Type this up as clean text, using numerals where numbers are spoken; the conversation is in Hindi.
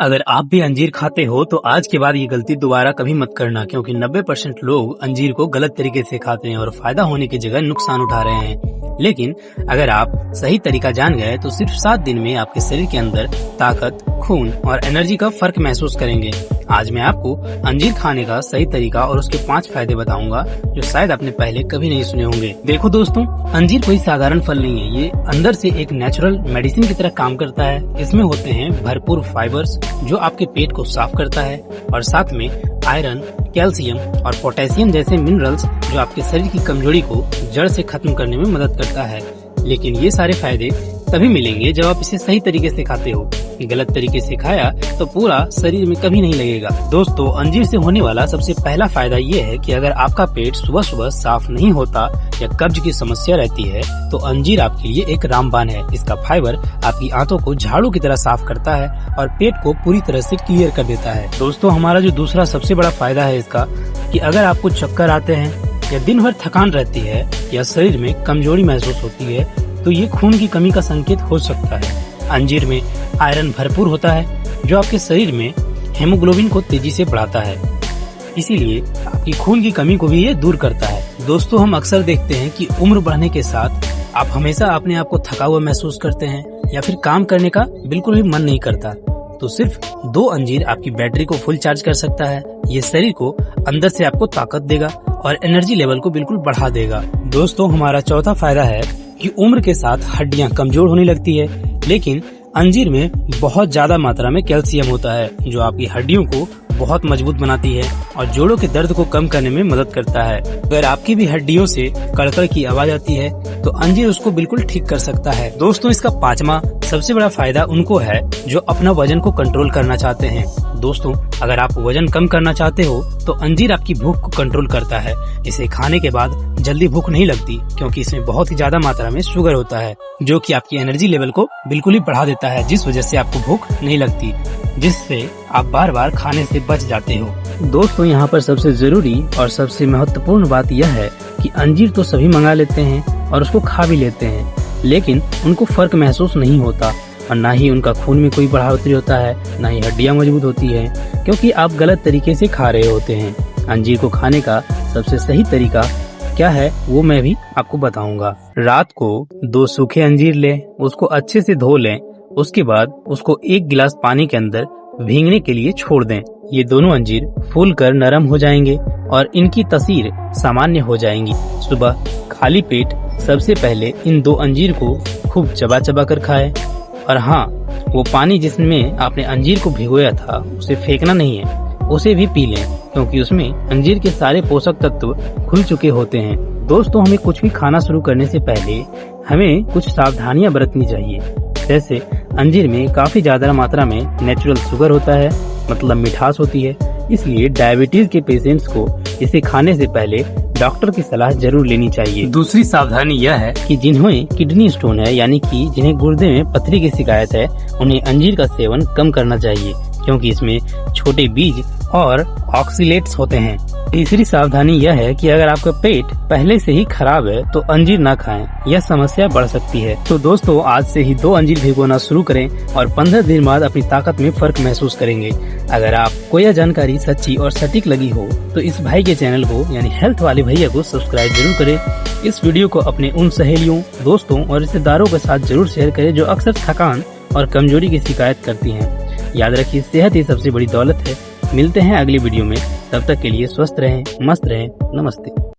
अगर आप भी अंजीर खाते हो तो आज के बाद ये गलती दोबारा कभी मत करना, क्योंकि 90% लोग अंजीर को गलत तरीके से खाते हैं और फायदा होने की जगह नुकसान उठा रहे हैं। लेकिन अगर आप सही तरीका जान गए तो सिर्फ 7 दिन में आपके शरीर के अंदर ताकत, खून और एनर्जी का फर्क महसूस करेंगे। आज मैं आपको अंजीर खाने का सही तरीका और उसके 5 फायदे बताऊंगा जो शायद आपने पहले कभी नहीं सुने होंगे। देखो दोस्तों, अंजीर कोई साधारण फल नहीं है। ये अंदर से एक नेचुरल मेडिसिन की तरह काम करता है। इसमें होते हैं भरपूर फाइबर्स जो आपके पेट को साफ करता है और साथ में आयरन, कैल्शियम और पोटेशियम जैसे मिनरल्स जो आपके शरीर की कमजोरी को जड़ से खत्म करने में मदद करता है। लेकिन ये सारे फायदे तभी मिलेंगे जब आप इसे सही तरीके से खाते हो। गलत तरीके से खाया तो पूरा शरीर में कभी नहीं लगेगा। दोस्तों, अंजीर से होने वाला सबसे पहला फायदा ये है कि अगर आपका पेट सुबह सुबह साफ नहीं होता या कब्ज की समस्या रहती है तो अंजीर आपके लिए एक रामबाण है। इसका फाइबर आपकी आंतों को झाड़ू की तरह साफ करता है और पेट को पूरी तरह से क्लियर कर देता है। दोस्तों, हमारा जो दूसरा सबसे बड़ा फायदा है इसका कि अगर आपको चक्कर आते हैं या दिन भर थकान रहती है या शरीर में कमजोरी महसूस होती है तो ये खून की कमी का संकेत हो सकता है। अंजीर में आयरन भरपूर होता है जो आपके शरीर में हेमोग्लोबिन को तेजी से बढ़ाता है, इसीलिए आपकी खून की कमी को भी ये दूर करता है। दोस्तों, हम अक्सर देखते हैं कि उम्र बढ़ने के साथ आप हमेशा अपने आप को थका हुआ महसूस करते हैं या फिर काम करने का बिल्कुल भी मन नहीं करता। तो सिर्फ 2 अंजीर आपकी बैटरी को फुल चार्ज कर सकता है। ये शरीर को अंदर से आपको ताकत देगा और एनर्जी लेवल को बिल्कुल बढ़ा देगा। दोस्तों, हमारा चौथा फायदा है कि उम्र के साथ हड्डियां कमजोर होने लगती है, लेकिन अंजीर में बहुत ज्यादा मात्रा में कैल्शियम होता है जो आपकी हड्डियों को बहुत मजबूत बनाती है और जोड़ों के दर्द को कम करने में मदद करता है। अगर आपकी भी हड्डियों से कड़कड़ की आवाज आती है तो अंजीर उसको बिल्कुल ठीक कर सकता है। दोस्तों, इसका 5वां सबसे बड़ा फायदा उनको है जो अपना वजन को कंट्रोल करना चाहते हैं। दोस्तों, अगर आप वजन कम करना चाहते हो तो अंजीर आपकी भूख को कंट्रोल करता है। इसे खाने के बाद जल्दी भूख नहीं लगती क्योंकि इसमें बहुत ही ज्यादा मात्रा में शुगर होता है जो कि आपकी एनर्जी लेवल को बिल्कुल ही बढ़ा देता है, जिस वजह से आपको भूख नहीं लगती, जिससे आप बार बार खाने से बच जाते हो। दोस्तों, यहाँ पर सबसे जरूरी और सबसे महत्वपूर्ण बात यह है कि अंजीर तो सभी मंगा लेते हैं और उसको खा भी लेते हैं, लेकिन उनको फर्क महसूस नहीं होता और ना ही उनका खून में कोई बढ़ोतरी होता है, ना ही हड्डियां मजबूत होती है, क्योंकि आप गलत तरीके से खा रहे होते हैं। अंजीर को खाने का सबसे सही तरीका क्या है वो मैं भी आपको बताऊंगा। रात को 2 सूखे अंजीर लें, उसको अच्छे से धो लें, उसके बाद उसको 1 गिलास पानी के अंदर भीगने के लिए छोड़ दें। ये दोनों अंजीर फूलकर नरम हो जाएंगे और इनकी तासीर सामान्य हो जाएंगी। सुबह खाली पेट सबसे पहले इन 2 अंजीर को खूब चबा चबा कर खाएं। और हाँ, वो पानी जिसमें आपने अंजीर को भिगोया था उसे फेंकना नहीं है, उसे भी पी लें क्योंकि उसमें अंजीर के सारे पोषक तत्व खुल चुके होते हैं। दोस्तों, हमें कुछ भी खाना शुरू करने से पहले हमें कुछ सावधानियां बरतनी चाहिए। जैसे अंजीर में काफी ज्यादा मात्रा में नेचुरल शुगर होता है, मतलब मिठास होती है, इसलिए डायबिटीज के पेशेंट्स को इसे खाने से पहले डॉक्टर की सलाह जरूर लेनी चाहिए। दूसरी सावधानी यह है कि जिन्हें किडनी स्टोन है, यानी कि जिन्हें गुर्दे में पथरी की शिकायत है, उन्हें अंजीर का सेवन कम करना चाहिए क्योंकि इसमें छोटे बीज और ऑक्सीलेट्स होते हैं। तीसरी सावधानी यह है कि अगर आपका पेट पहले से ही खराब है तो अंजीर ना खाएं, यह समस्या बढ़ सकती है। तो दोस्तों, आज से ही 2 अंजीर भिगोना शुरू करें और 15 दिन बाद अपनी ताकत में फर्क महसूस करेंगे। अगर आपको यह जानकारी सच्ची और सटीक लगी हो तो इस भाई के चैनल को यानी हेल्थ वाले भैया को सब्सक्राइब जरूर करें। इस वीडियो को अपने उन सहेलियों, दोस्तों और रिश्तेदारों के साथ जरूर शेयर करें जो अक्सर थकान और कमजोरी की शिकायत करती हैं। याद रखिए, सेहत ही सबसे बड़ी दौलत है। मिलते हैं अगली वीडियो में, तब तक के लिए स्वस्थ रहें, मस्त रहें। नमस्ते।